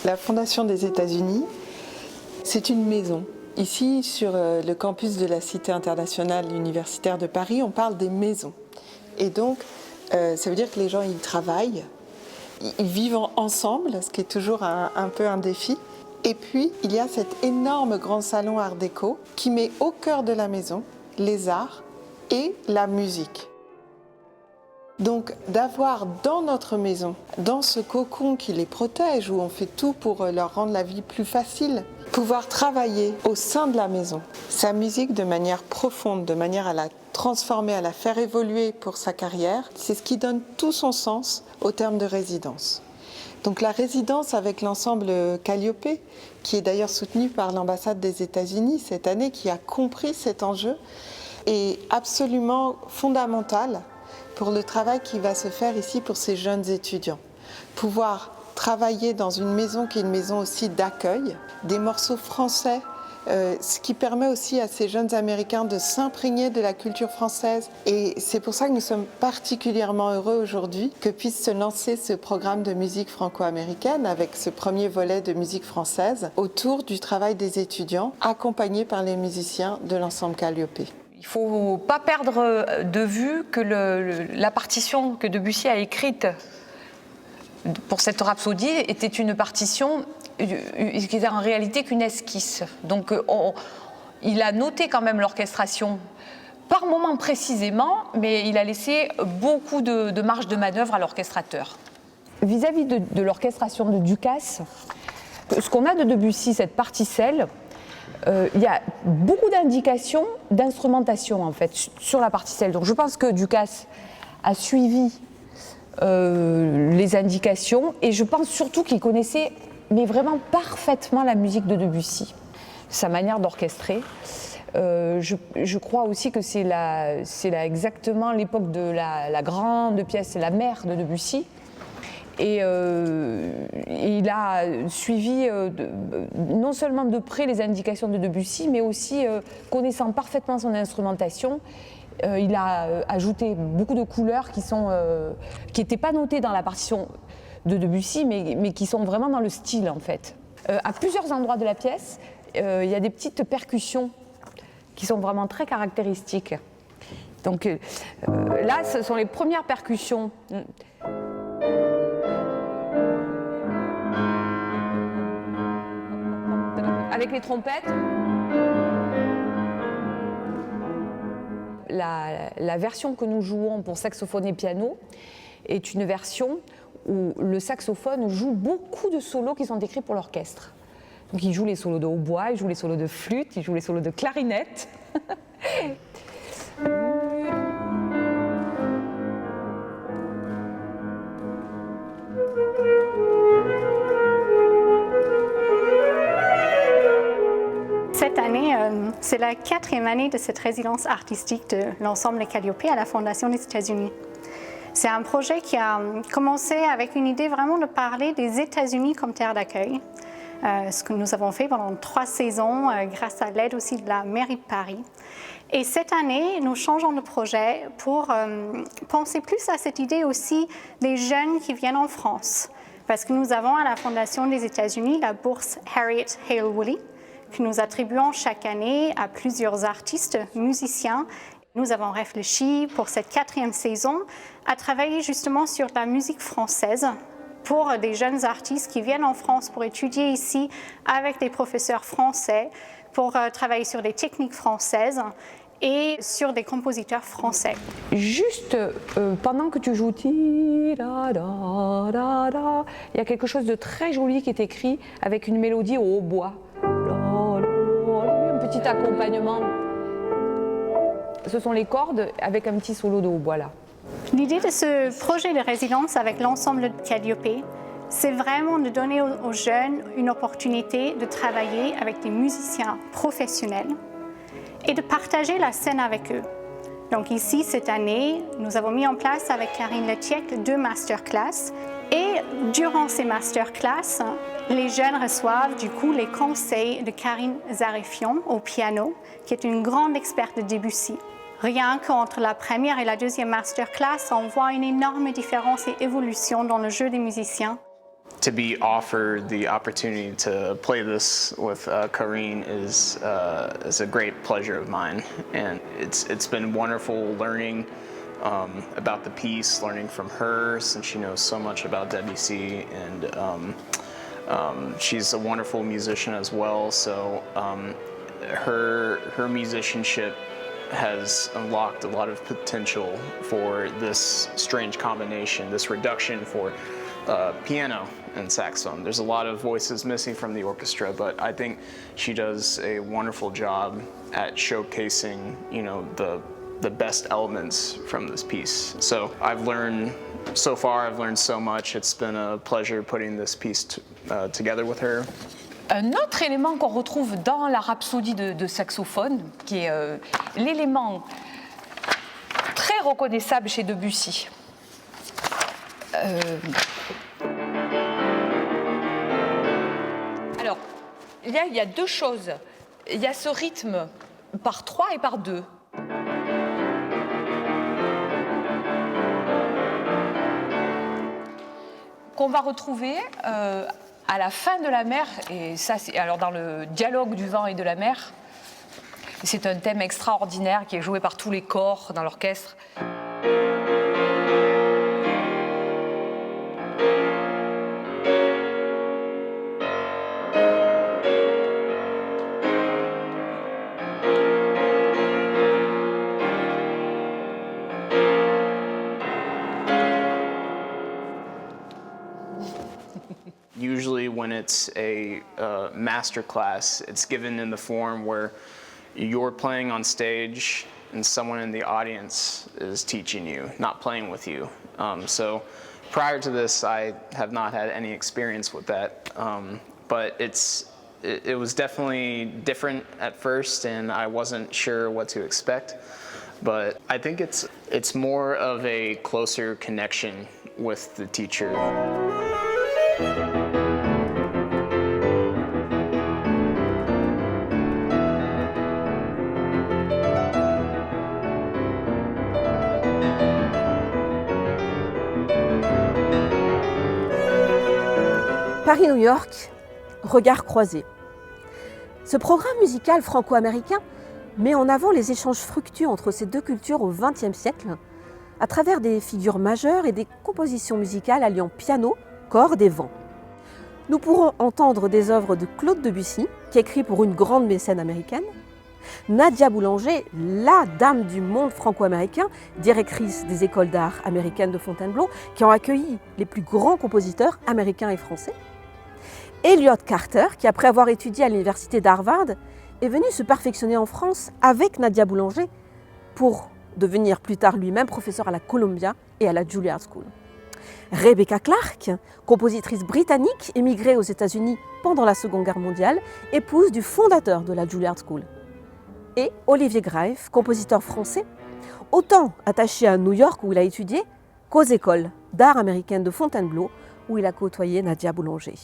La Fondation des États-Unis, c'est une maison. Ici, sur le campus de la Cité internationale universitaire de Paris, on parle des maisons. Et donc, ça veut dire que les gens y travaillent, ils vivent ensemble, ce qui est toujours un peu un défi. Et puis, il y a cet énorme grand salon art déco qui met au cœur de la maison les arts et la musique. Donc, d'avoir dans notre maison, dans ce cocon qui les protège, où on fait tout pour leur rendre la vie plus facile, pouvoir travailler au sein de la maison, sa musique de manière profonde, de manière à la transformer, à la faire évoluer pour sa carrière, c'est ce qui donne tout son sens au terme de résidence. Donc la résidence avec l'ensemble Calliope, qui est d'ailleurs soutenu par l'ambassade des États-Unis cette année, qui a compris cet enjeu, est absolument fondamentale pour le travail qui va se faire ici pour ces jeunes étudiants. Pouvoir travailler dans une maison qui est une maison aussi d'accueil, des morceaux français, ce qui permet aussi à ces jeunes Américains de s'imprégner de la culture française. Et c'est pour ça que nous sommes particulièrement heureux aujourd'hui que puisse se lancer ce programme de musique franco-américaine avec ce premier volet de musique française autour du travail des étudiants, accompagnés par les musiciens de l'ensemble Calliope. Il ne faut pas perdre de vue que la partition que Debussy a écrite pour cette rhapsodie était une partition qui était en réalité qu'une esquisse. Donc il a noté quand même l'orchestration par moment précisément, mais il a laissé beaucoup de marge de manœuvre à l'orchestrateur. Vis-à-vis de l'orchestration de Ducasse, ce qu'on a de Debussy, cette particelle, il y a beaucoup d'indications d'instrumentation en fait sur la particelle. Donc je pense que Ducasse a suivi les indications et je pense surtout qu'il connaissait mais vraiment parfaitement la musique de Debussy, sa manière d'orchestrer. Je crois aussi que c'est exactement l'époque de la grande pièce, la mère de Debussy. Et il a suivi non seulement de près les indications de Debussy, mais aussi connaissant parfaitement son instrumentation. Il a ajouté beaucoup de couleurs qui n'étaient pas notées dans la partition de Debussy, mais qui sont vraiment dans le style en fait. À plusieurs endroits de la pièce, il y a des petites percussions qui sont vraiment très caractéristiques. Donc là, ce sont les premières percussions. Avec les trompettes. La version que nous jouons pour saxophone et piano est une version où le saxophone joue beaucoup de solos qui sont écrits pour l'orchestre. Donc il joue les solos de hautbois, il joue les solos de flûte, il joue les solos de clarinette. Cette année, c'est la 4e année de cette résidence artistique de l'ensemble Calliope à la Fondation des États-Unis. C'est un projet qui a commencé avec une idée vraiment de parler des États-Unis comme terre d'accueil, ce que nous avons fait pendant 3 saisons grâce à l'aide aussi de la mairie de Paris. Et cette année, nous changeons de projet pour penser plus à cette idée aussi des jeunes qui viennent en France. Parce que nous avons à la Fondation des États-Unis la bourse Harriet Hale Woolley, que nous attribuons chaque année à plusieurs artistes, musiciens. Nous avons réfléchi pour cette 4e saison à travailler justement sur la musique française pour des jeunes artistes qui viennent en France pour étudier ici avec des professeurs français, pour travailler sur des techniques françaises et sur des compositeurs français. Juste pendant que tu joues, il y a quelque chose de très joli qui est écrit avec une mélodie au hautbois. Un petit accompagnement. Ce sont les cordes avec un petit solo de hautbois là. L'idée de ce projet de résidence avec l'ensemble de Calliope, c'est vraiment de donner aux jeunes une opportunité de travailler avec des musiciens professionnels et de partager la scène avec eux. Donc ici, cette année, nous avons mis en place avec Karine Letiec 2 masterclass. Et durant ces masterclass, les jeunes reçoivent du coup les conseils de Karine Zarifian au piano, qui est une grande experte de Debussy. Rien qu'entre la première et la 2e masterclass, on voit une énorme différence et évolution dans le jeu des musiciens. To be offered the opportunity to play this with Karine is a great pleasure of mine, and it's been wonderful learning about the piece, learning from her since she knows so much about Debussy, and she's a wonderful musician as well. So her musicianship has unlocked a lot of potential for this strange combination, this reduction for piano and saxophone. There's a lot of voices missing from the orchestra, but I think she does a wonderful job at showcasing, you know, the best elements from this piece. So so far I've learned so much. It's been a pleasure putting this piece together with her. Un autre élément qu'on retrouve dans la rhapsodie de saxophone, qui est l'élément très reconnaissable chez Debussy. Alors, il y a deux choses. Il y a ce rythme par 3 et par 2. Qu'on va retrouver à la fin de la mer, et ça c'est alors dans le dialogue du vent et de la mer. C'est un thème extraordinaire qui est joué par tous les corps dans l'orchestre. Usually when it's a master class, it's given in the form where you're playing on stage and someone in the audience is teaching you, not playing with you. So prior to this, I have not had any experience with that, but it was definitely different at first, and I wasn't sure what to expect. But I think it's more of a closer connection with the teacher. Paris-New York, regard croisé. Ce programme musical franco-américain met en avant les échanges fructueux entre ces deux cultures au XXe siècle, à travers des figures majeures et des compositions musicales alliant piano, cordes et vent. Nous pourrons entendre des œuvres de Claude Debussy, qui écrit pour une grande mécène américaine, Nadia Boulanger, la dame du monde franco-américain, directrice des écoles d'art américaines de Fontainebleau, qui ont accueilli les plus grands compositeurs américains et français, Elliott Carter, qui après avoir étudié à l'université d'Harvard, est venu se perfectionner en France avec Nadia Boulanger pour devenir plus tard lui-même professeur à la Columbia et à la Juilliard School. Rebecca Clark, compositrice britannique émigrée aux États-Unis pendant la Seconde Guerre mondiale, épouse du fondateur de la Juilliard School. Et Olivier Greif, compositeur français, autant attaché à New York où il a étudié qu'aux écoles d'art américaines de Fontainebleau où il a côtoyé Nadia Boulanger.